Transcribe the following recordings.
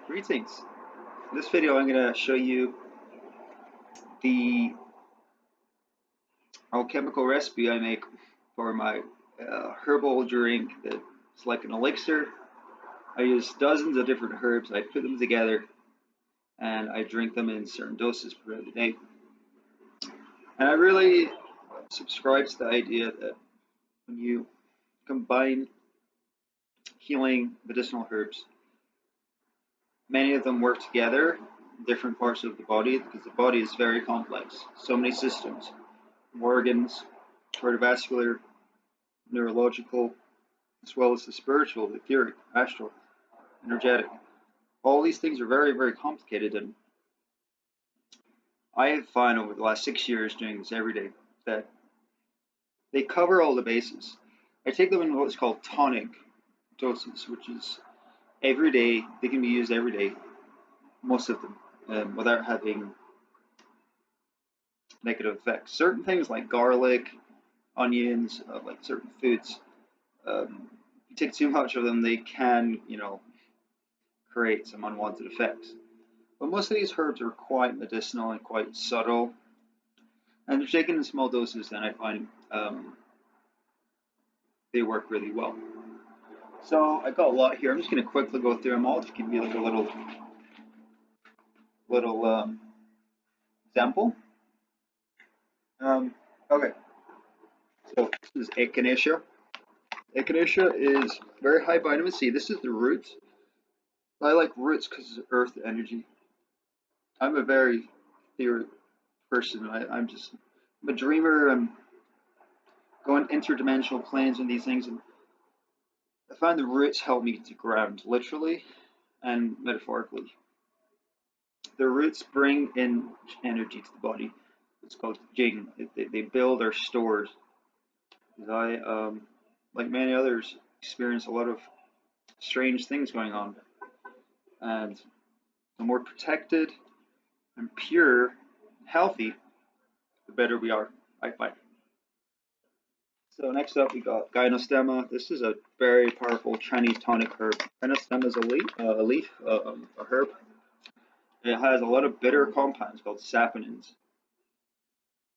Greetings. In this video I'm going to show you the alchemical recipe I make for my herbal drink that's like an elixir. I use dozens of different herbs, I put them together and I drink them in certain doses throughout the day. And I really subscribe to the idea that when you combine healing medicinal herbs, many of them work together in different parts of the body because the body is very complex. So many systems, organs, cardiovascular, neurological, as well as the spiritual, etheric, astral, energetic. All these things are very, very complicated, and I have found over the last 6 years doing this every day that they cover all the bases. I take them in what's called tonic doses, which is every day, they can be used every day, most of them, without having negative effects. Certain things like garlic, onions, like certain foods, if you take too much of them, they can, create some unwanted effects. But most of these herbs are quite medicinal and quite subtle, and they're taken in small doses, and I find they work really well. So I got a lot here. I'm just going to quickly go through them all to give you like a little example. Okay, so this is echinacea. Echinacea is very high vitamin C. This is the roots. I like roots because it's earth energy. I'm a very theory person. I'm a dreamer. I'm going interdimensional planes and these things, and I find the roots help me to ground, literally and metaphorically. The roots bring in energy to the body. It's called jing. They build our stores. I, like many others, experience a lot of strange things going on, and the more protected and pure, healthy, the better we are, I find. So next up we got gynostemma. This is a very powerful Chinese tonic herb. Gynostemma is a herb. It has a lot of bitter compounds called saponins.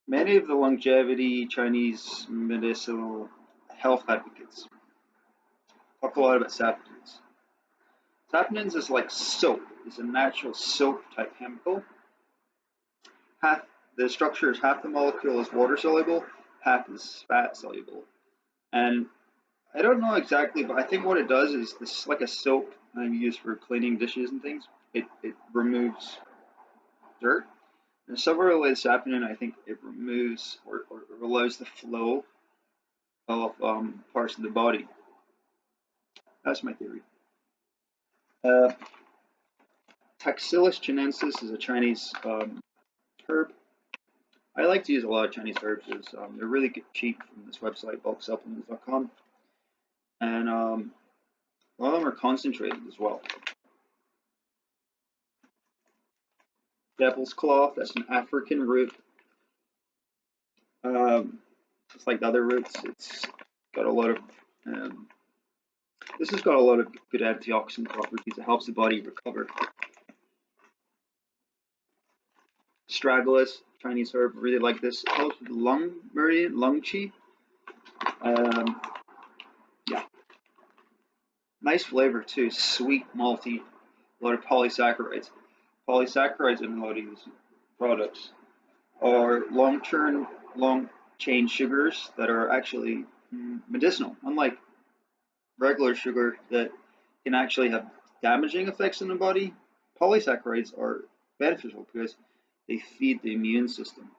Many of the longevity Chinese medicinal health advocates talk a lot about saponins. Saponins is like soap. It's a natural soap type chemical. The structure is half the molecule is water soluble, half is fat soluble. And I don't know exactly, but I think what it does is this like a soap used for cleaning dishes and things. It removes dirt. And several with saponin, I think it removes or allows the flow of parts of the body. That's my theory. Taxillus chinensis is a Chinese herb. I like to use a lot of Chinese herbs. They're really cheap from this website, bulksupplements.com. And a lot of them are concentrated as well. Devil's cloth, that's an African root. Just like the other roots, it's got a lot of this has got a lot of good antioxidant properties. It helps the body recover. Astragalus, Chinese herb, really like this. It helps with lung meridian, lung qi. Yeah, nice flavor too. Sweet, malty, a lot of polysaccharides. Polysaccharides in a lot of these products are long chain sugars that are actually medicinal, unlike regular sugar that can actually have damaging effects in the body. Polysaccharides are beneficial because they feed the immune system.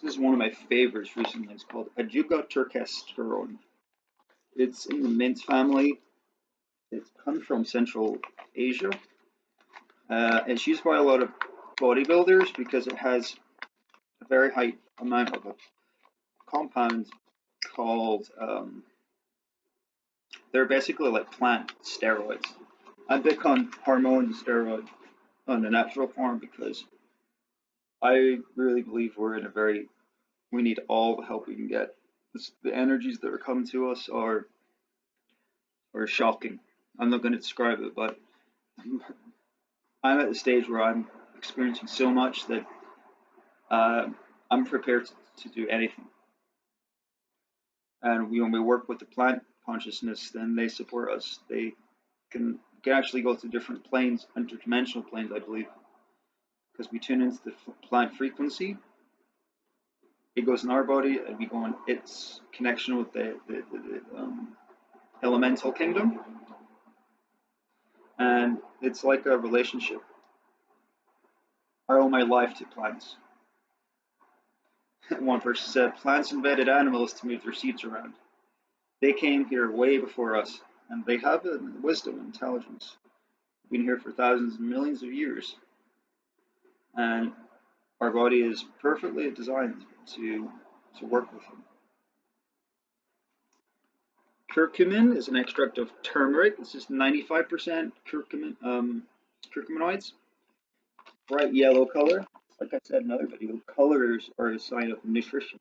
This is one of my favorites recently. It's called Ajuga turkesterone. It's in the mint family. It comes from Central Asia. It's used by a lot of bodybuilders because it has a very high amount of a compound called, they're basically like plant steroids. I'm big on hormone steroid on the natural form because I really believe we need all the help we can get. The energies that are coming to us are or shocking. I'm not going to describe it, but I'm at the stage where I'm experiencing so much that uh, I'm prepared to do anything. And when we work with the plant consciousness, then they support us. They can actually go to different planes, interdimensional planes, I believe, because we tune into the plant frequency. It goes in our body, and we go on its connection with the elemental kingdom, and it's like a relationship. I owe my life to plants. One person said, plants invented animals to move their seeds around. They came here way before us, and they have wisdom and intelligence. Been here for thousands and millions of years, and our body is perfectly designed to work with them. Curcumin is an extract of turmeric. This is 95% curcuminoids. Bright yellow color. Like I said in another video, colors are a sign of nutrition.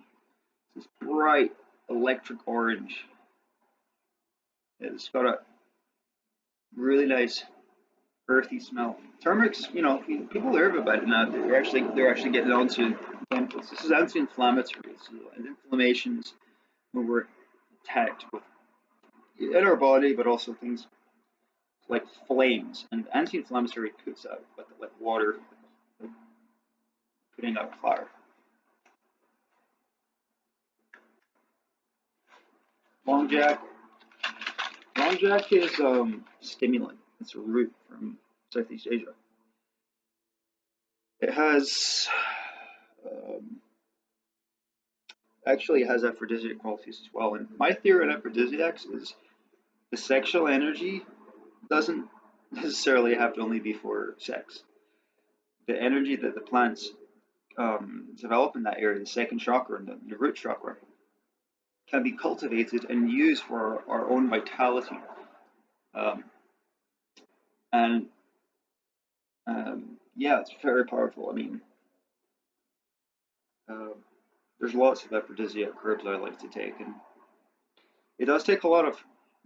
This bright electric orange. It's got a really nice earthy smell. Turmeric's, people hear about it now. They're actually getting onto benefits. This is anti-inflammatory. So inflammations when we're attacked with in our body, but also things like flames. And anti-inflammatory puts out like water, like putting out fire. Long jack. Long jack is stimulant. It's a root from Southeast Asia. It has actually has aphrodisiac qualities as well. And my theory on aphrodisiacs is the sexual energy doesn't necessarily have to only be for sex. The energy that the plants develop in that area, the second chakra and the root chakra, can be cultivated and used for our own vitality. Um, and yeah, it's very powerful. I mean, uh, there's lots of aphrodisiac herbs I like to take, and it does take a lot of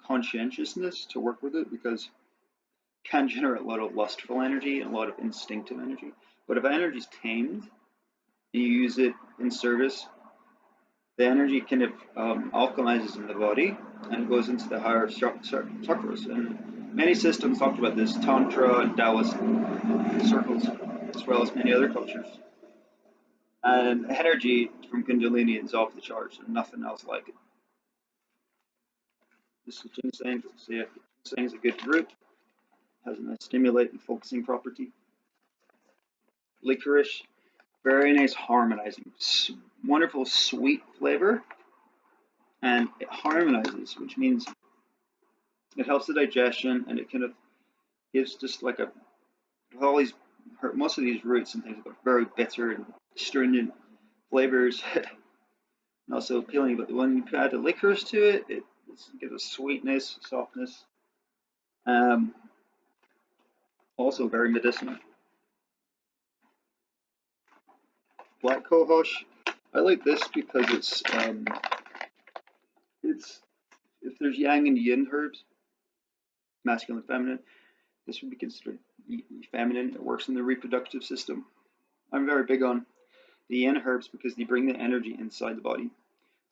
conscientiousness to work with it because it can generate a lot of lustful energy and a lot of instinctive energy. But if energy is tamed and you use it in service, the energy kind of alchemizes in the body and goes into the higher chakras. And many systems talked about this, Tantra and Taoist circles, as well as many other cultures. And energy from Kundalini is off the charts, and nothing else like it. This is ginseng. Ginseng is a good root, has a nice stimulating, focusing property. Licorice, very nice harmonizing, wonderful sweet flavor, and it harmonizes, which means it helps the digestion, and it kind of gives just like a all these most of these roots and things are very bitter and stringent flavors, not so appealing. But when you add the licorice to it, it gives a sweetness, softness. Also very medicinal. Black cohosh, I like this because it's if there's yang and yin herbs, masculine and feminine, this would be considered feminine. It works in the reproductive system. I'm very big on the yin herbs because they bring the energy inside the body.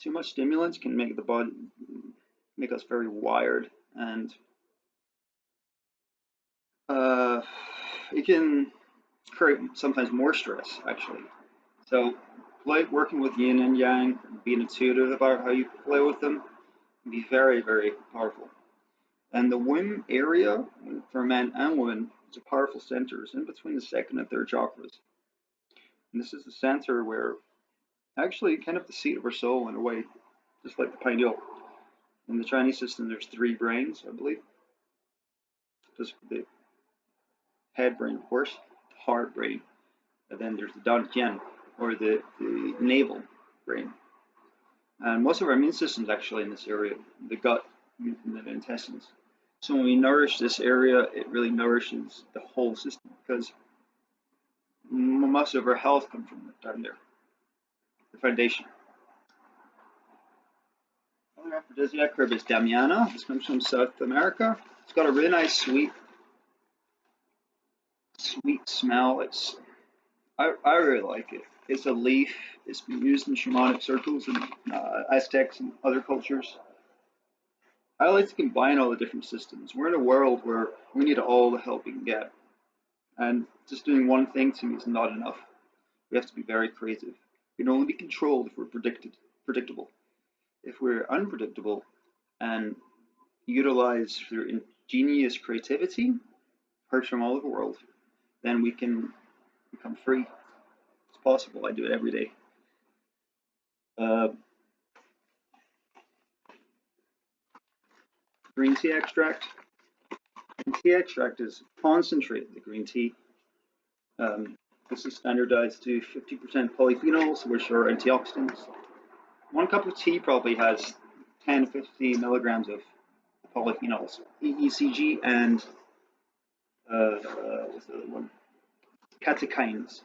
Too much stimulants can make the body make us very wired, and it can create sometimes more stress actually. So, like working with yin and yang, being intuitive about how you play with them, can be very, very powerful. And the womb area for men and women is a powerful center. It's in between the second and third chakras. And this is the center where actually kind of the seat of our soul in a way, just like the pineal. In the Chinese system, there's three brains, I believe. Just the head brain, of course, the heart brain, and then there's the dantian, or the navel brain. And most of our immune system is actually in this area, the gut and the intestines. So when we nourish this area, it really nourishes the whole system because most of our health comes from down there, the foundation. Another aphrodisiac herb is Damiana. This comes from South America. It's got a really nice sweet smell. I really like it. It's a leaf. It's been used in shamanic circles and Aztecs and other cultures. I like to combine all the different systems. We're in a world where we need all the help we can get, and just doing one thing to me is not enough. We have to be very creative. We can only be controlled if we're predictable. If we're unpredictable and utilize through ingenious creativity, herbs from all over the world, then we can become free. It's possible. I do it every day. Green tea extract. Green tea extract is concentrate the green tea. This is standardized to 50% polyphenols, which are antioxidants. One cup of tea probably has 10 to 15 milligrams of polyphenols, EECG, and what's the other one? Catechins.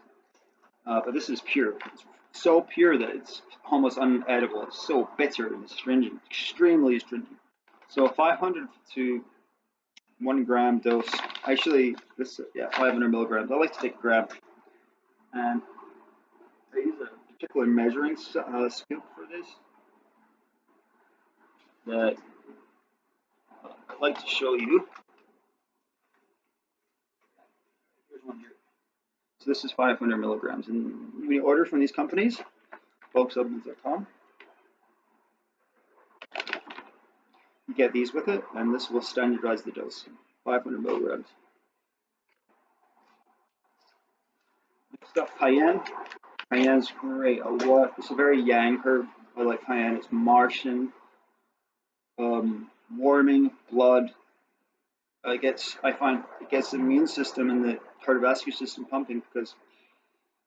But this is pure. It's so pure that it's almost unedible. It's so bitter and astringent, extremely astringent. So 500 to 1 gram dose. Actually, 500 milligrams. I like to take a gram, and I use a particular measuring scoop for this that I'd like to show you. Here's one here. So this is 500 milligrams, and when you order from these companies, bulksupplements.com, you get these with it, and this will standardize the dose. 500 milligrams. Next up, cayenne. Cayenne's great. It's a very yang herb. I like cayenne. It's Martian, warming, blood. I find it gets the immune system and the cardiovascular system pumping because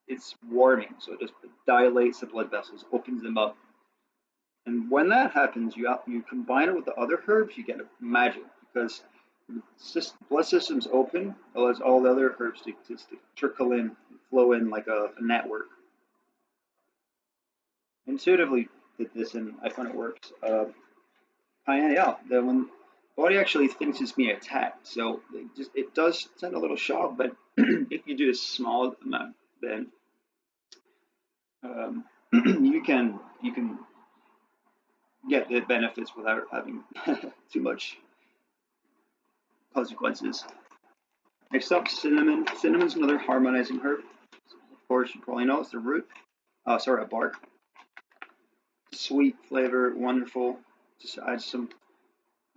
it's warming. So it just dilates the blood vessels, opens them up. And when that happens, you combine it with the other herbs, you get magic because the blood system's open, allows all the other herbs to trickle in, flow in like a network. Intuitively did this, and I find it works. Cayenne, yeah, when the body actually thinks it's being attacked, so it does send a little shock. But if you do a small amount, then you can get the benefits without having too much consequences. Next up, cinnamon. Cinnamon's another harmonizing herb. Of course, you probably know it's the root. A bark. Sweet flavor, wonderful. Just add some.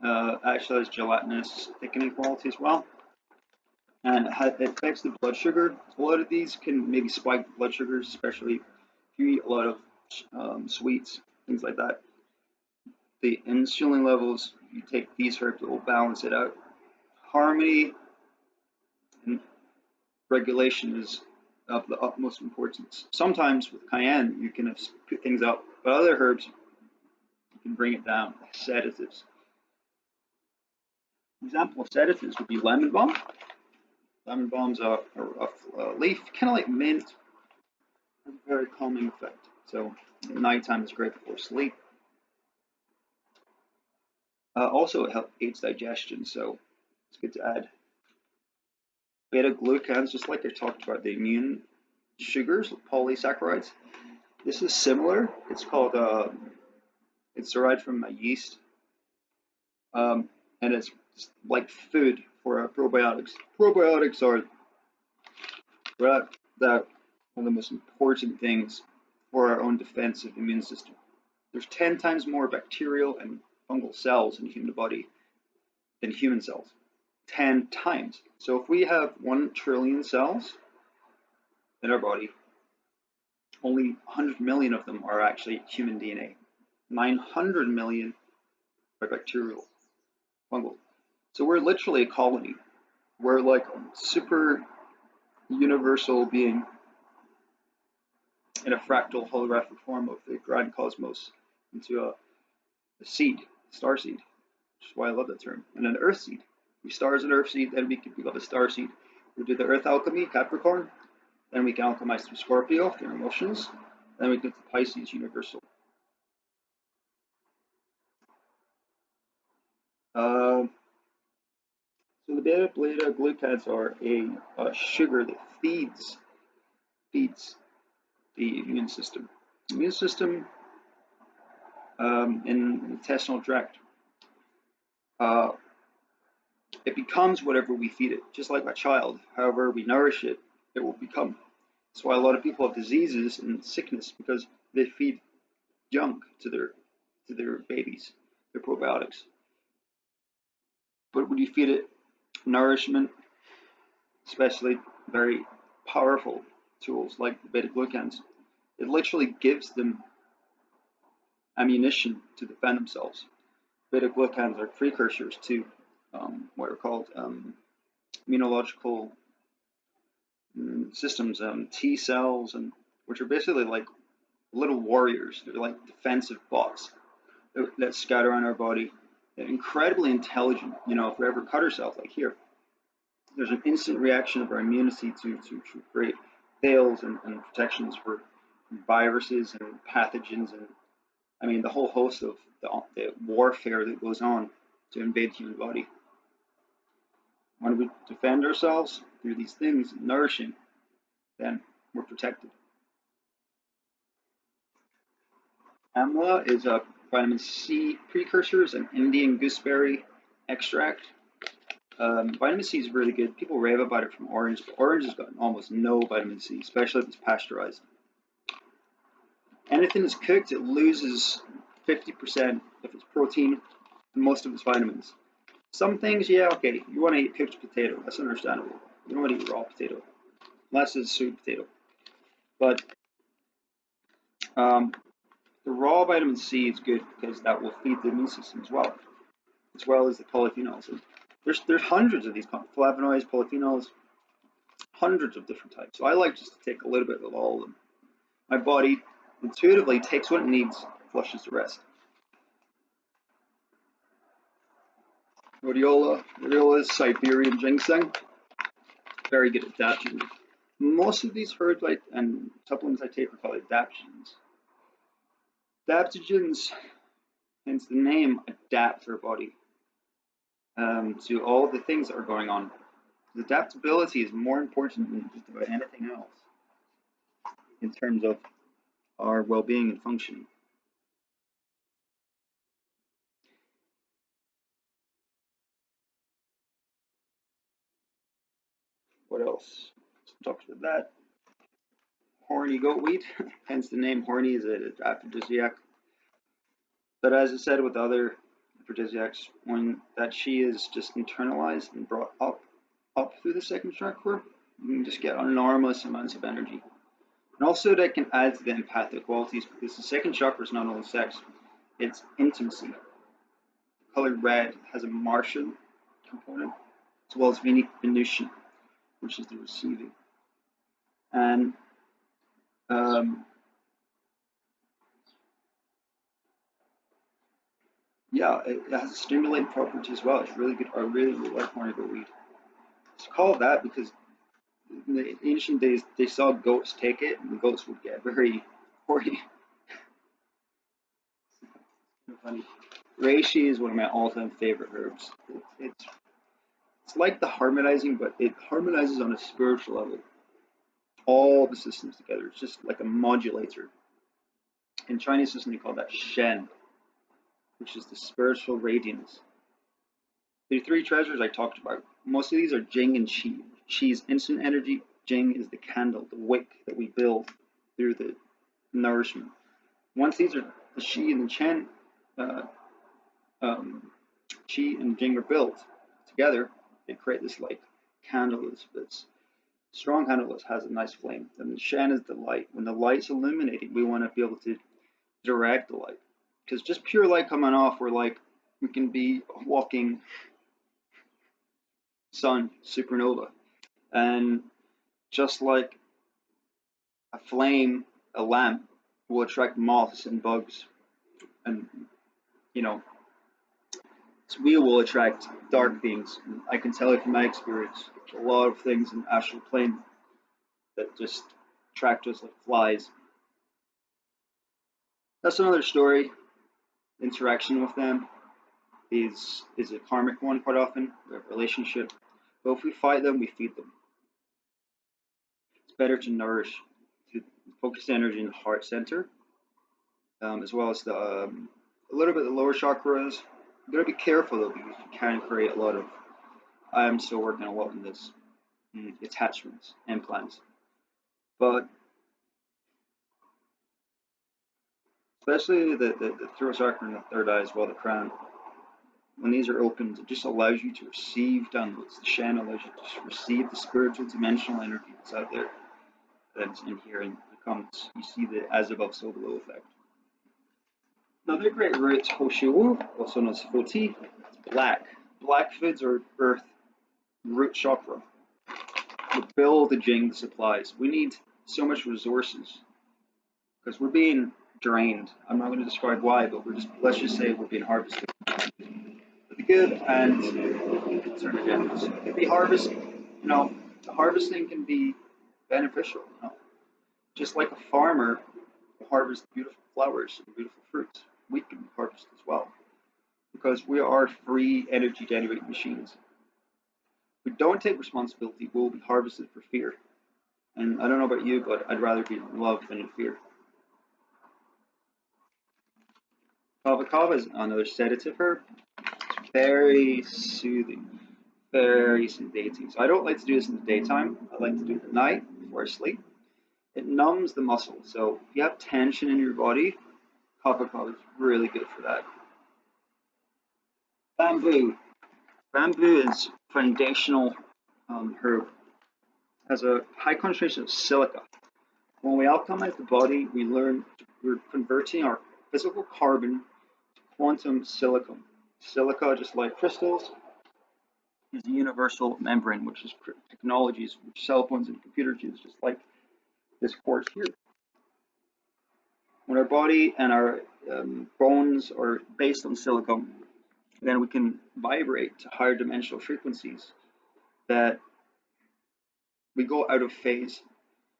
Actually has gelatinous thickening quality as well. And it affects the blood sugar. A lot of these can maybe spike blood sugars, especially if you eat a lot of sweets, things like that. The insulin levels, you take these herbs, it will balance it out. Harmony and regulation is of the utmost importance. Sometimes with cayenne, you can put things up, but other herbs, you can bring it down, like sedatives. An example of sedatives would be lemon balm. Lemon balm's a leaf, kind of like mint, has a very calming effect. So at nighttime, it's great before sleep. Also, it aids digestion, so it's good to add. Beta glucans, just like I talked about the immune sugars, polysaccharides. This is similar. It's called it's derived from a yeast, and it's like food for probiotics. Probiotics are one of the most important things for our own defensive immune system. There's 10 times more bacterial and fungal cells in the human body than human cells. 10 times. So if we have 1 trillion cells in our body, only 100 million of them are actually human DNA. 900 million are bacterial, fungal. So we're literally a colony. We're like a super universal being in a fractal holographic form of the grand cosmos into a seed, star seed, which is why I love that term, and an earth seed. We start as an earth seed, then we become a star seed. We do the earth alchemy, Capricorn, then we can alchemize through Scorpio, through emotions, then we get to Pisces, universal. Uh, so the beta glucans are a sugar that feeds the immune system. The immune system in the intestinal tract, uh, it becomes whatever we feed it, just like a child. However we nourish it, it will become. That's why a lot of people have diseases and sickness because they feed junk to their babies, their probiotics. But when you feed it nourishment, especially very powerful tools like the beta glucans, it literally gives them ammunition to defend themselves. Beta glucans are precursors to what are called immunological systems, T cells, and which are basically like little warriors. They're like defensive bots that scatter around our body. They're incredibly intelligent. You know, if we ever cut ourselves, like here, there's an instant reaction of our immunity to create veils and protections for viruses and pathogens, and I mean the whole host of the warfare that goes on to invade the human body. When we defend ourselves through these things, nourishing, then we're protected. Amla is a vitamin C precursor, is an Indian gooseberry extract. Vitamin C is really good. People rave about it from orange, but orange has got almost no vitamin C, especially if it's pasteurized. Anything that's cooked, it loses 50% of its protein and most of its vitamins. Some things, yeah, okay, you want to eat cooked potato, that's understandable. You don't want to eat raw potato, unless it's sweet potato. But the raw vitamin C is good because that will feed the immune system as well as the polyphenols. And there's hundreds of these flavonoids, polyphenols, hundreds of different types. So I like just to take a little bit of all of them. My body intuitively takes what it needs, flushes the rest. Rhodiola is Siberian ginseng, very good adaptogens. Most of these herbs and supplements I take are called adaptogens. Adaptogens, hence the name, adapt our body to all the things that are going on. Adaptability is more important than just about anything else in terms of our well-being and functioning. What else? Talked about that. Horny goatweed, hence the name horny is an aphrodisiac. But as I said with other aphrodisiacs, when that chi is just internalized and brought up through the second chakra, you can just get enormous amounts of energy. And also that can add to the empathic qualities because the second chakra is not only sex, it's intimacy. The color red has a Martian component as well as Venusian, which is the receiving. And yeah, it has a stimulating property as well. It's really good. I really like horny goat weed. It's called that because in the ancient days they saw goats take it, and the goats would get very horny. Funny. Reishi is one of my all-time favorite herbs. It's like the harmonizing, but it harmonizes on a spiritual level. All the systems together. It's just like a modulator. In Chinese system, they call that Shen, which is the spiritual radiance. The three treasures I talked about, most of these are Jing and Qi. Qi is instant energy. Jing is the candle, the wick that we build through the nourishment. Once these are the Qi and the Chen, uh, Qi and Jing are built together, they create this like candle that's strong candle that has a nice flame. And the Shen is the light. When the light's illuminating, we want to be able to direct the light. Because just pure light coming off, we can be walking sun, supernova. And just like a flame, a lamp will attract moths and bugs, and you know, its wheel will attract dark beings. And I can tell you from my experience, there's a lot of things in the astral plane that just attract us like flies. That's another story. Interaction with them. is a karmic one quite often. We have a relationship. But if we fight them, we feed them. It's better to nourish, to focus energy in the heart center, as well as a little bit of the lower chakras. You gotta be careful though because you can create a lot of. I'm still working a lot on this attachments, implants, but especially the throat chakra and the third eye as well, the crown. When these are opened, it just allows you to receive downloads. The Shen allows you to receive the spiritual dimensional energy that's out there, that's in here, and becomes, you see the as above, so below effect. Another great root, Hoshiwu, also known as Foti, black. Black foods are earth root chakra. To build the Jing supplies. We need so much resources because we're being drained. I'm not going to describe why, but let's just say we're being harvested. For the good and turn again. The harvest, the harvesting can be beneficial. Just like a farmer harvests beautiful flowers and beautiful fruits, we can harvest as well because we are free energy generating machines. If we don't take responsibility, we'll be harvested for fear. And I don't know about you, but I'd rather be in love than in fear. Kava kava is another sedative herb. It's very soothing, very sedating. So I don't like to do this in the daytime. I like to do it at night before I sleep. It numbs the muscle. So if you have tension in your body, kava kava is really good for that. Bamboo. Bamboo is foundational herb. It has a high concentration of silica. When we alchemize the body, we're converting our physical carbon to quantum silicon. Silica, just like crystals, is a universal membrane, which is technologies, which cell phones and computers use, just like this quartz here. When our body and our bones are based on silicon, then we can vibrate to higher dimensional frequencies that we go out of phase.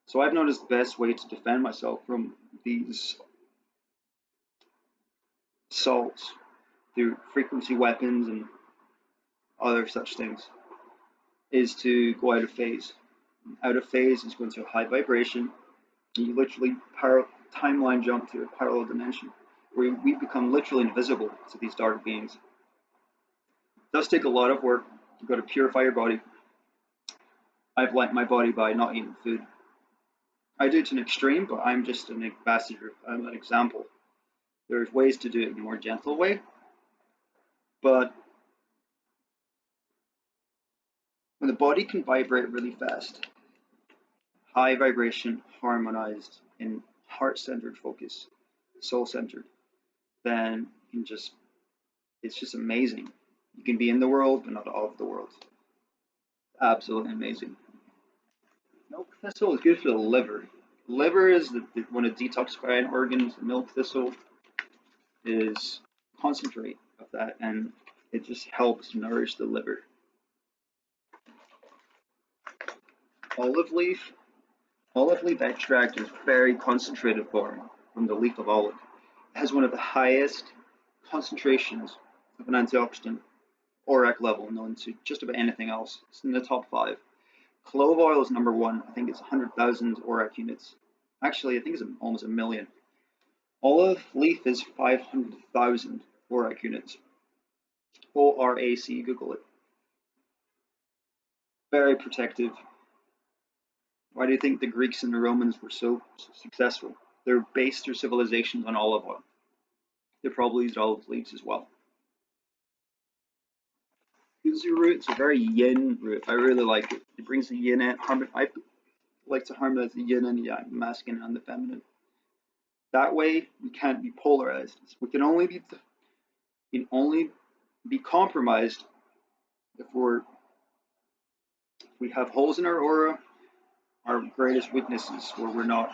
So I've noticed the best way to defend myself from these assaults through frequency weapons and other such things is to go out of phase. Out of phase is going to a high vibration. And you literally timeline jump to a parallel dimension where we become literally invisible to these dark beings. It does take a lot of work. You've got to purify your body. I've lightened my body by not eating food. I do it to an extreme, but I'm just an ambassador. I'm an example. There's ways to do it in a more gentle way, but when the body can vibrate really fast, high vibration, harmonized, in heart-centered focus, soul-centered, then it's just amazing. You can be in the world, but not of the world. Absolutely amazing. Milk thistle is good for the liver. Liver is one of the detoxifying organs. Milk thistle is concentrate of that, and it just helps nourish the liver. Olive leaf. Olive leaf extract is very concentrated form from the leaf of olive. It has one of the highest concentrations of an antioxidant ORAC level known to just about anything else. It's in the top 5. Clove oil is number 1. I think it's 100,000 ORAC units. Actually, I think it's almost a million. Olive leaf is 500,000 ORAC units. ORAC, Google it. Very protective. Why do you think the Greeks and the Romans were so successful? They based their civilizations on olive oil. They probably used olive leaves as well. Yuzu root is a very yin root. I really like it. It brings the yin in. I like to harmonize the yin and yang, the masculine and the feminine. That way, we can't be polarized. We can only be compromised if we have holes in our aura, our greatest weaknesses, where we're not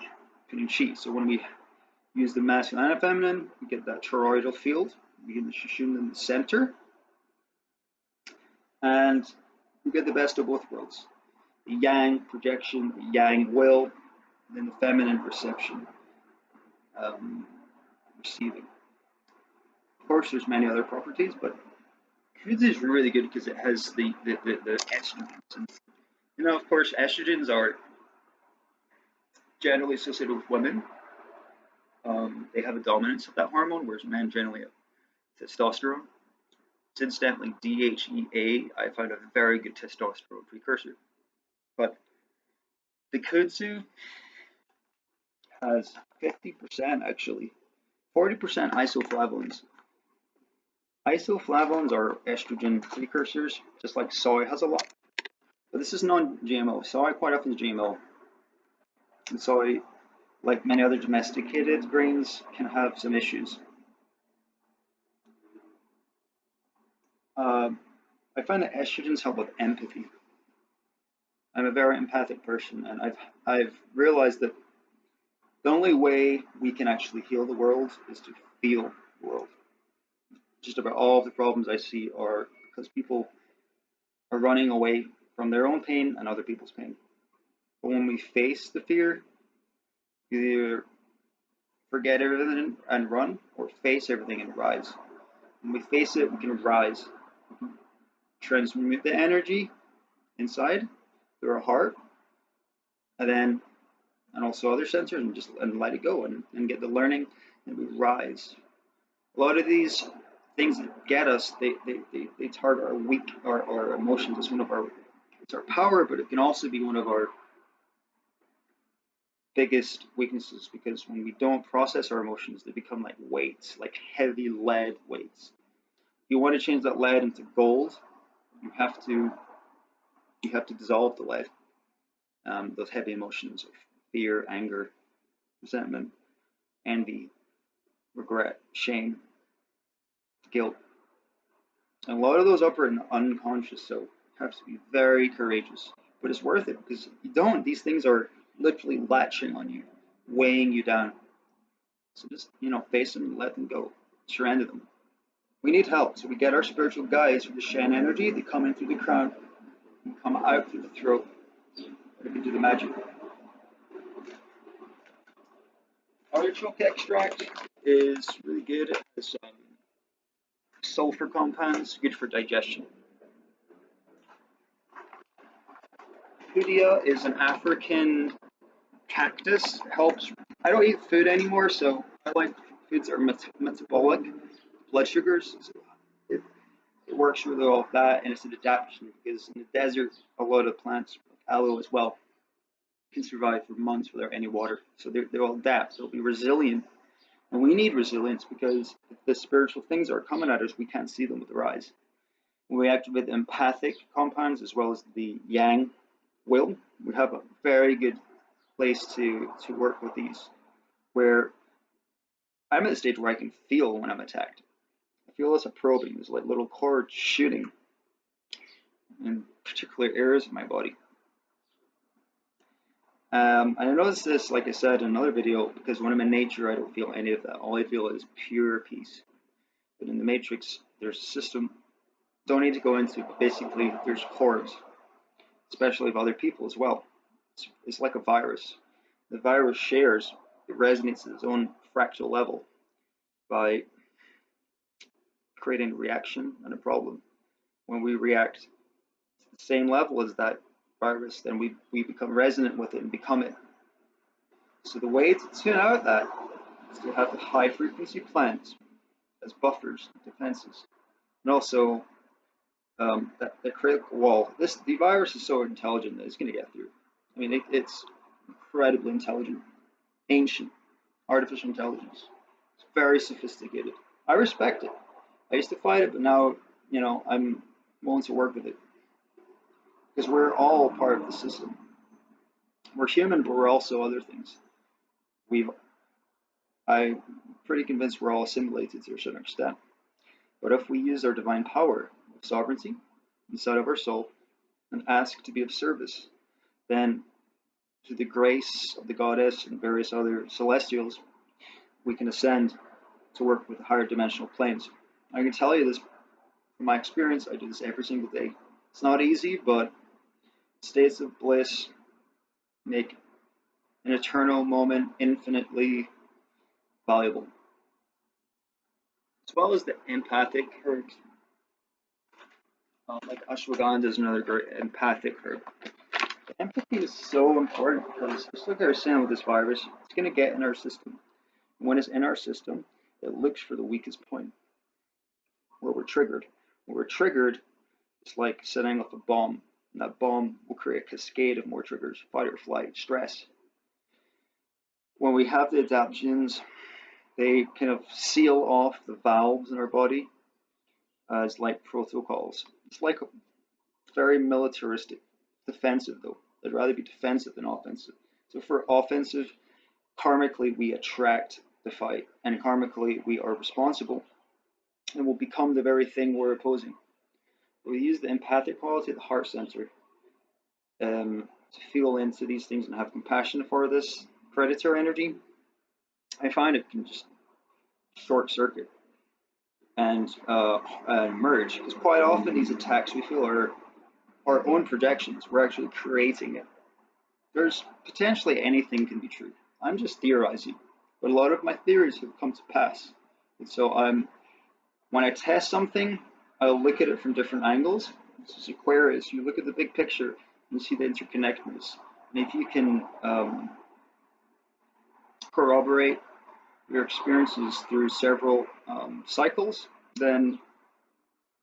putting chi. So when we use the masculine and feminine, we get that toroidal field. We get the shishun in the center, and we get the best of both worlds. The yang projection, the yang will, and then the feminine reception, receiving. Of course, there's many other properties, but Foods is really good because it has the estrogens. And, of course, estrogens are generally associated with women. They have a dominance of that hormone, whereas men generally have testosterone. Incidentally, DHEA I find a very good testosterone precursor. But the kudzu has 50% actually, 40% isoflavones. Isoflavones are estrogen precursors, just like soy has a lot. But this is non-GMO. Soy quite often is GMO. And soy, like many other domesticated grains, can have some issues. I find that estrogens help with empathy. I'm a very empathic person, and I've realized that the only way we can actually heal the world is to feel the world. Just about all of the problems I see are because people are running away from their own pain and other people's pain. But when we face the fear, either forget everything and run, or face everything and rise. When we face it, we can rise. We can transmute the energy inside through our heart, and also other sensors, and let it go and get the learning, and we rise. A lot of these things that get us, they target our emotions. It's our power, but it can also be one of our biggest weaknesses, because when we don't process our emotions, they become like weights, like heavy lead weights. If you want to change that lead into gold, you have to dissolve the lead. Those heavy emotions of fear, anger, resentment, envy, regret, shame, guilt. And a lot of those operate in the unconscious, so you have to be very courageous. But it's worth it, because if you don't, these things are literally latching on you, weighing you down. So just, face them and let them go. Surrender them. We need help, so we get our spiritual guides through the Shen energy. They come in through the crown and come out through the throat. They can do the magic. Artichoke extract is really good. It has sulfur compounds, good for digestion. Hoodia is an African cactus. It helps. I don't eat food anymore, so I like foods that are metabolic, blood sugars. So it works really well with that, and it's an adaptation, because in the desert, a lot of plants, like aloe as well, can survive for months without any water. So they'll adapt. They'll be resilient. And we need resilience, because if the spiritual things are coming at us, we can't see them with our eyes. When we activate the empathic compounds as well as the yang will, we have a very good place to work with these, where I'm at the stage where I can feel when I'm attacked. I feel as a probing. There's like little cords shooting in particular areas of my body. I noticed this, like I said in another video, because when I'm in nature, I don't feel any of that. All I feel is pure peace. But in the Matrix, there's a system. Don't need to go into, but basically, there's cords, especially of other people as well. It's like a virus. The virus shares, it resonates at its own fractal level by creating a reaction and a problem. When we react to the same level as that virus, then we become resonant with it and become it. So the way to tune out that is to have the high frequency plants as buffers, defenses, and also that critical wall. The virus is so intelligent that it's going to get through. I mean, it's incredibly intelligent, ancient, artificial intelligence. It's very sophisticated. I respect it. I used to fight it, but now, I'm willing to work with it, because we're all part of the system. We're human, but we're also other things. I'm pretty convinced we're all assimilated to a certain extent. But if we use our divine power of sovereignty inside of our soul and ask to be of service, then through the grace of the goddess and various other celestials, we can ascend to work with higher dimensional planes. I can tell you this from my experience. I do this every single day. It's not easy, but states of bliss make an eternal moment infinitely valuable. As well as the empathic herbs. Like ashwagandha is another great empathic herb. Empathy is so important because just like I was saying with this virus, it's going to get in our system. When it's in our system, it looks for the weakest point where we're triggered. When we're triggered, it's like setting off a bomb, and that bomb will create a cascade of more triggers: fight or flight, stress. When we have the adaptogens, they kind of seal off the valves in our body as like protocols. It's like very militaristic, defensive though. I'd rather be defensive than offensive. So for offensive, karmically we attract the fight, and karmically we are responsible and will become the very thing we're opposing. We use the empathic quality, the heart center, to feel into these things and have compassion for this predator energy. I find it can just short circuit and merge, because quite often these attacks we feel are our own projections. We're actually creating it. There's potentially anything can be true. I'm just theorizing, but a lot of my theories have come to pass. And so when I test something, I'll look at it from different angles. This is Aquarius. You look at the big picture, and you see the interconnectedness. And if you can corroborate your experiences through several cycles, then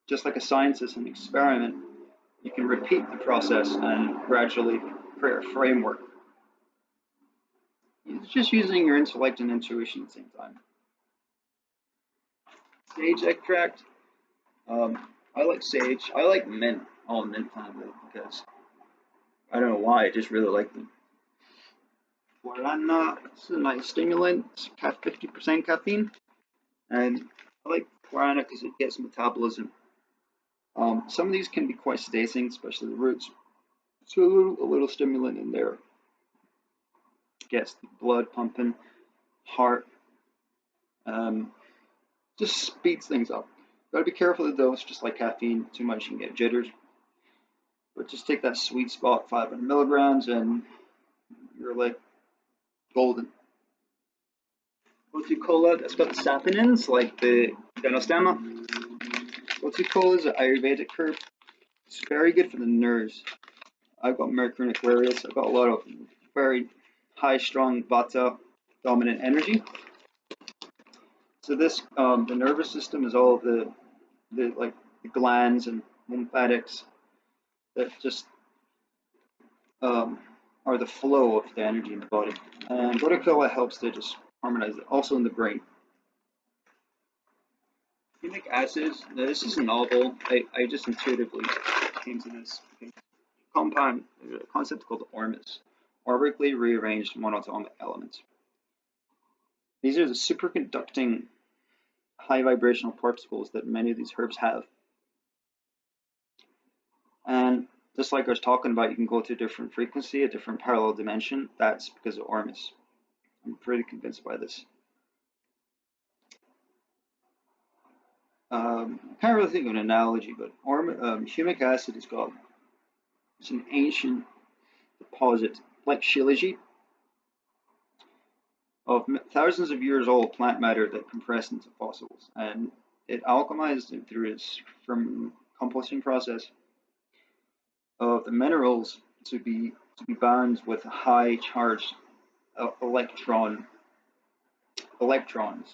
just like a scientist in an experiment, you can repeat the process and gradually create a framework. It's just using your intellect and intuition at the same time. Sage extract. I like sage. I like mint, all mint family, because I don't know why, I just really like them. Guarana, it's a nice stimulant. It's 50% caffeine, and I like guarana because it gets metabolism. Some of these can be quite sedating, especially the roots. So a little stimulant in there gets the blood pumping, heart, just speeds things up. Gotta be careful of the dose, just like caffeine. Too much you can get jitters. But just take that sweet spot, 500 milligrams, and you're like golden. Gotu kola, that's got the saponins, like the denostema. Gotu kola is an Ayurvedic herb. It's very good for the nerves. I've got Mercury in Aquarius. I've got a lot of very high, strong Vata dominant energy. So this, the nervous system is all of the like the glands and lymphatics that just are the flow of the energy in the body. And Gotu kola helps to just harmonize it. Also in the brain. Humic acid. Now this is novel. I just intuitively came to this. Okay. Compound, there's a concept called ormus, orbically rearranged monatomic elements. These are the superconducting high vibrational particles that many of these herbs have. And just like I was talking about, you can go to a different frequency, a different parallel dimension. That's because of ormus. I'm pretty convinced by this. I can't really think of an analogy, but humic acid is got, it's an ancient deposit, like shilajit, of thousands of years old plant matter that compressed into fossils, and it alchemized it through its from composting process of the minerals to be bound with high charged electrons.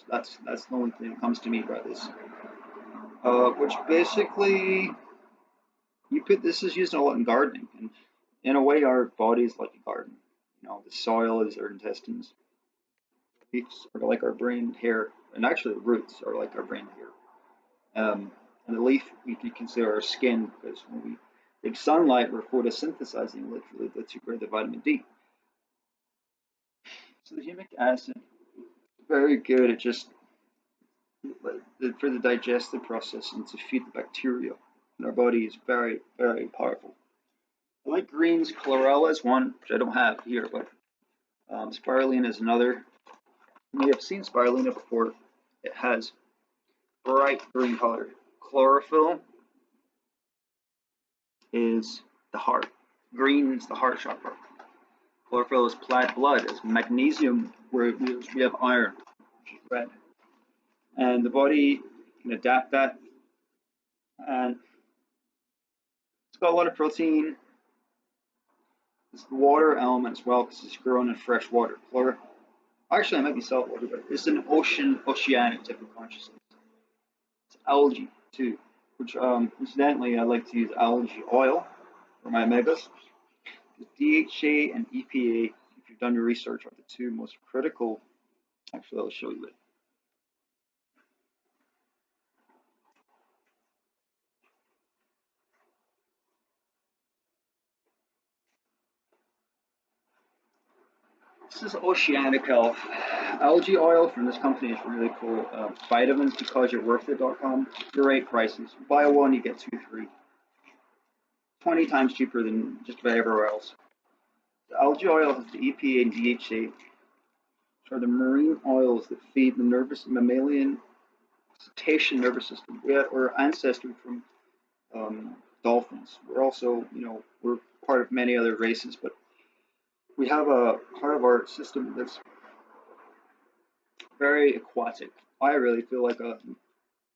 That's the only thing that comes to me about this. Which basically you put this is used a lot in gardening, and in a way our body is like a garden. You know, the soil is our intestines, leaves are like our brain hair, and actually the roots are like our brain hair. And the leaf we can consider our skin, because when we take sunlight, we're photosynthesizing literally to create the vitamin D. So the humic acid, very good at just for the digestive process and to feed the bacteria in our body is very, very powerful. I like greens. Chlorella is one, which I don't have here, but spirulina is another. You may have seen spirulina before. It has bright green color. Chlorophyll is the heart. Green is the heart chakra. Chlorophyll is plaid blood. It's magnesium, where we have iron, which is red. And the body can adapt that. And got a lot of protein. It's the water element as well because it's grown in fresh water. Actually, it might be salt water, but it's an oceanic type of consciousness. It's algae too, which incidentally I like to use algae oil for my omegas. The DHA and EPA, if you've done your research, are the two most critical. Actually, I'll show you it. This is oceanic health. Algae oil from this company is really cool. Vitamins because you're worth it.com. Great prices. Buy one, you get two free. 20 times cheaper than just about everywhere else. The algae oil has the EPA and DHA, which are the marine oils that feed the mammalian cetacean nervous system. We're ancestry from dolphins. We're also, we're part of many other races, but we have a part of our system that's very aquatic. I really feel like a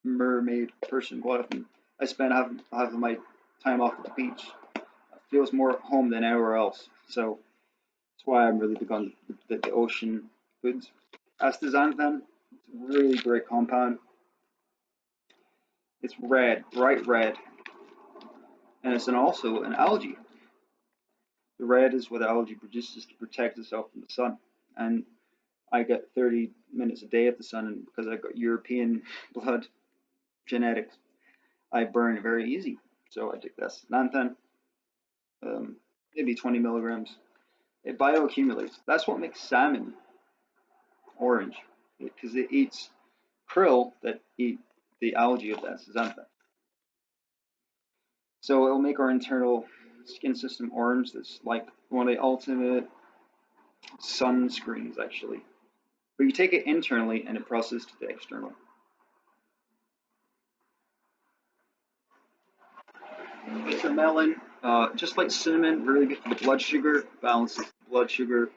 mermaid person. Quite often, I spend half of my time off at the beach. It feels more at home than anywhere else. So that's why I'm really big on the ocean foods. Astaxanthin, it's a really great compound. It's red, bright red, and it's also an algae. The red is what algae produces to protect itself from the sun. And I get 30 minutes a day of the sun, and because I've got European blood genetics, I burn very easy. So I take this xanthan, maybe 20 milligrams. It bioaccumulates. That's what makes salmon orange, because it eats krill that eat the algae of that xanthan. So it'll make our internal skin system orange. That's like one of the ultimate sunscreens, actually. But you take it internally and it processes to the external. It's a melon, just like cinnamon, really good for the blood sugar, balances blood sugar,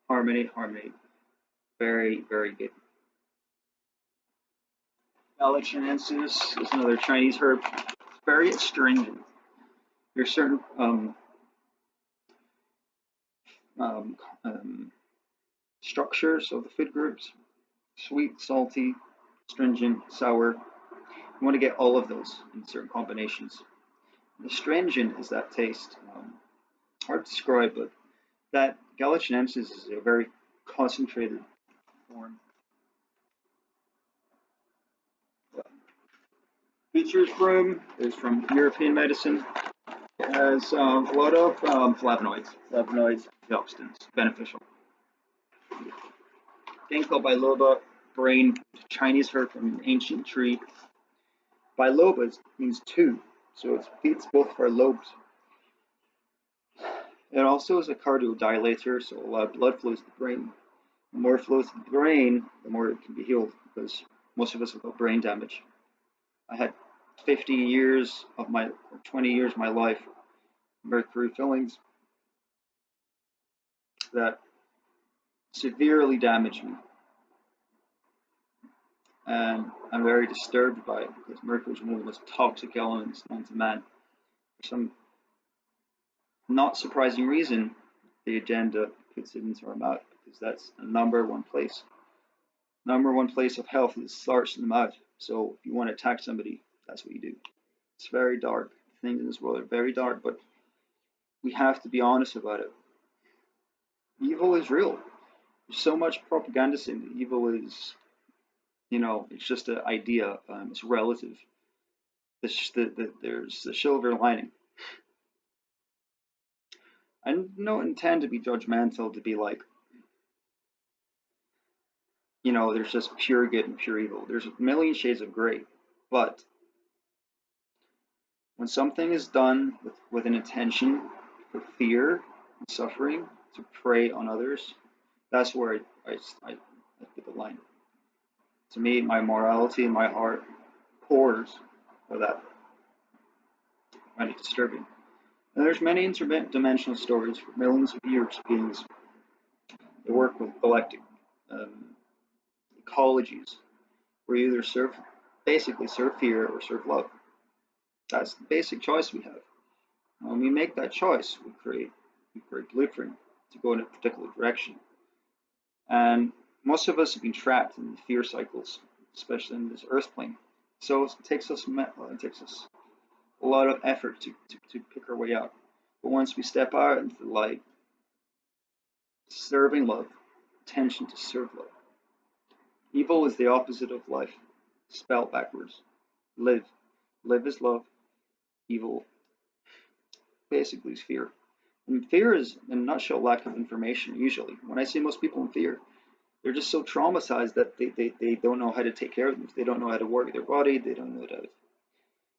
harmony. Very, very good. Galichinensis is another Chinese herb. It's very astringent. There's certain um, um, structures of the food groups: sweet, salty, astringent, sour. You want to get all of those in certain combinations. The astringent is that taste. Hard to describe, but that Galichinensis is a very concentrated form. Beecher's broom is from European medicine. It has a lot of flavonoids, antioxidants, beneficial. Ginkgo biloba, brain, Chinese herb from an ancient tree. Biloba means two, so it feeds both of our lobes. It also is a cardiodilator, so a lot of blood flows to the brain. The more it flows to the brain, the more it can be healed, because most of us have got brain damage. I had 50 years of my, 20 years of my life, mercury fillings that severely damaged me. And I'm very disturbed by it because mercury is one of the most toxic elements known to man. For some not surprising reason, the agenda puts it into our mouth because that's the number one place. Number one place of health is starts in the mouth. So if you want to attack somebody, that's what you do. It's very dark. Things in this world are very dark, but we have to be honest about it. Evil is real. There's so much propaganda saying that evil is, it's just an idea. It's relative. There's the silver lining. I don't intend to be judgmental to be like, there's just pure good and pure evil. There's a million shades of gray. But when something is done with an intention for fear and suffering to prey on others, that's where I put the line. To me, my morality and my heart pours for that. I find it disturbing. And there's many interdimensional stories for millions of years beings that work with galactic ecologies where you basically serve fear or serve love. That's the basic choice we have. When we make that choice, we create blueprint to go in a particular direction. And most of us have been trapped in fear cycles, especially in this earth plane. So it takes us a lot of effort to pick our way out. But once we step out into the light, serving love, attention to serve love. Evil is the opposite of life, spelled backwards. Live. Live is love. Evil basically is fear. And fear is, in a nutshell, lack of information, usually. When I see most people in fear, they're just so traumatized that they don't know how to take care of them. They don't know how to work their body. They don't know how to.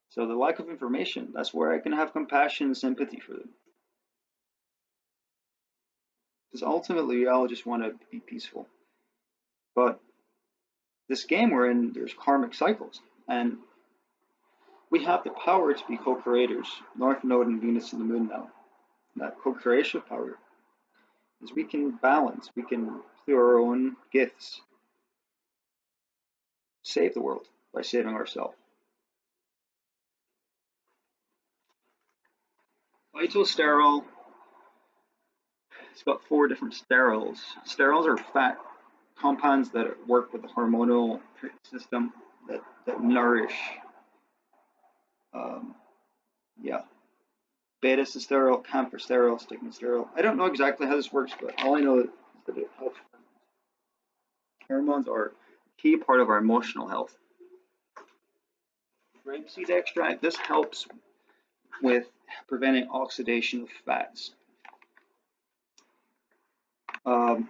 So the lack of information, that's where I can have compassion and sympathy for them. Because ultimately, we all just want to be peaceful. But this game we're in, there's karmic cycles. And we have the power to be co-creators. North Node and Venus and the Moon now. That co-creation power is we can balance, we can, through our own gifts, save the world by saving ourselves. Phytosterol, it's got 4 different sterols. Sterols are fat compounds that work with the hormonal system that nourish, um, yeah, beta-sterol, camphor-sterol, stigma-sterol. I don't know exactly how this works, but all I know is that it helps. Hormones are a key part of our emotional health. Grapeseed extract, this helps with preventing oxidation of fats. Um,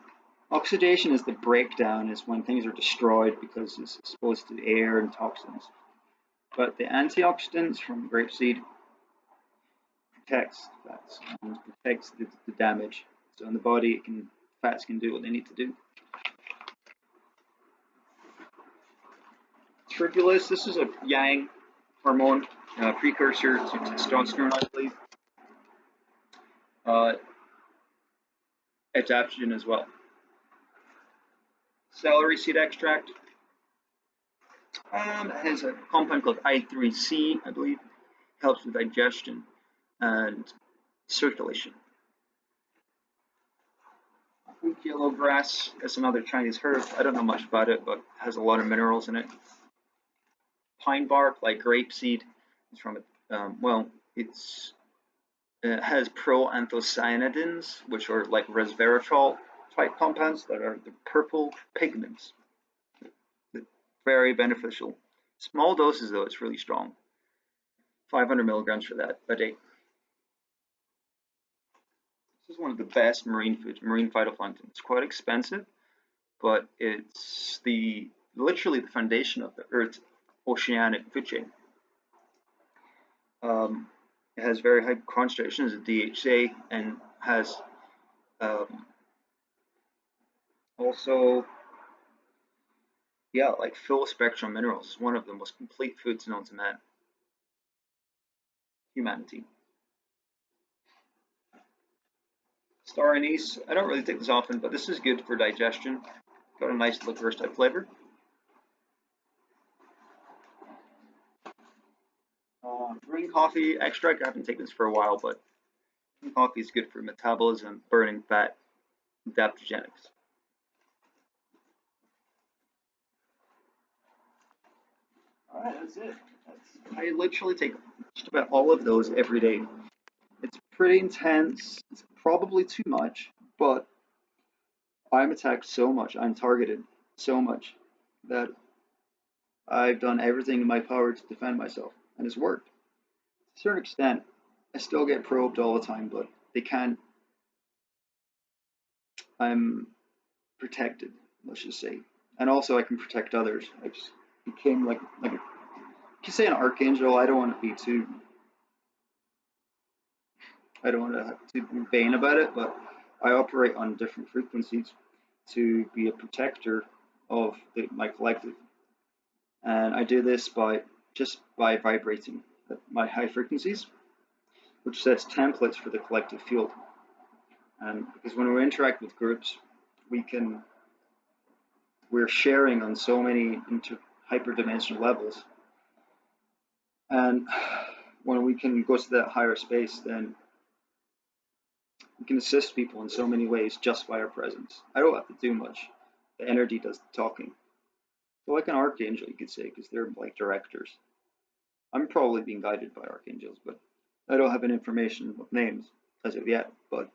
Oxidation is the breakdown, is when things are destroyed because it's exposed to air and toxins. But the antioxidants from grapeseed protects fats and protects the damage. So in the body, fats can do what they need to do. Tribulus, this is a yang hormone, precursor to testosterone, I believe. Adaptogen as well. Celery seed extract has a compound called I3C, I believe. Helps with digestion and circulation. Yellow grass is another Chinese herb. I don't know much about it, but it has a lot of minerals in it. Pine bark, like grapeseed, is from it. It has proanthocyanidins, which are like resveratrol type compounds that are the purple pigments. They're very beneficial. Small doses, though, it's really strong. 500 milligrams for that a day. This is one of the best marine foods, marine phytoplankton. It's quite expensive, but it's literally the foundation of the Earth's oceanic food chain. It has very high concentrations of DHA and has also, like full spectrum minerals. It's one of the most complete foods known to humanity. Star anise, I don't really take this often, but this is good for digestion. Got a nice licorice type flavor. Green coffee extract, I haven't taken this for a while, but green coffee is good for metabolism, burning fat, adaptogenics. Alright, that's it. I literally take just about all of those every day. It's pretty intense. It's probably too much, but I'm attacked so much. I'm targeted so much that I've done everything in my power to defend myself, and it's worked. To a certain extent, I still get probed all the time, but they can't. I'm protected, let's just say, and also I can protect others. I just became like you can say an archangel. I don't want to be too. I don't want to be vain about it, but I operate on different frequencies to be a protector of my collective. And I do this by vibrating at my high frequencies, which sets templates for the collective field. And because when we interact with groups, we're sharing on so many hyperdimensional levels. And when we can go to that higher space, then we can assist people in so many ways just by our presence. I don't have to do much. The energy does the talking. So like an archangel, you could say, because they're like directors. I'm probably being guided by archangels, but I don't have any information with names as of yet. But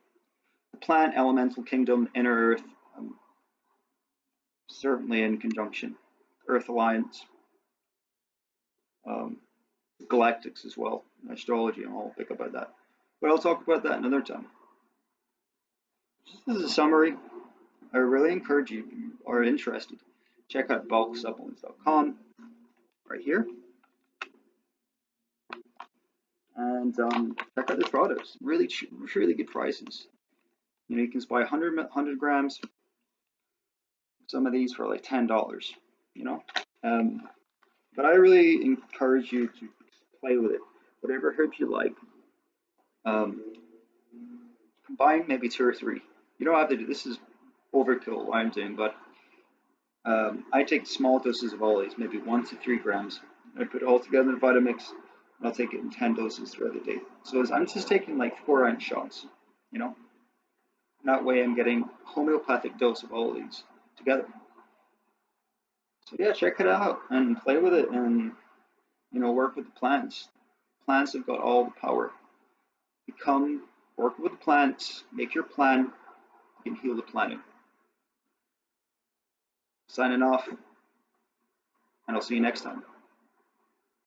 the plant, elemental kingdom, inner earth, certainly in conjunction. Earth Alliance, um, galactics as well, astrology, and I'll pick up about that. But I'll talk about that another time. Just as a summary, I really encourage you, if you are interested, check out bulksupplements.com right here. And check out the products. Really, really good prices. You know, you can buy 100 grams. Some of these for like $10. You know, but I really encourage you to play with it. Whatever herbs you like, um, combine maybe 2 or 3. You don't have to do this. Is overkill what I'm doing, but I take small doses of all these, maybe 1 to 3 grams. I put it all together in a Vitamix, and I'll take it in 10 doses throughout the day. So I'm just taking like 4-ounce shots, you know. That way I'm getting a homeopathic dose of all these together. So yeah, check it out and play with it, and you know, work with the plants. Plants have got all the power. Work with the plants, make your plan, you can heal the planet. Signing off, and I'll see you next time.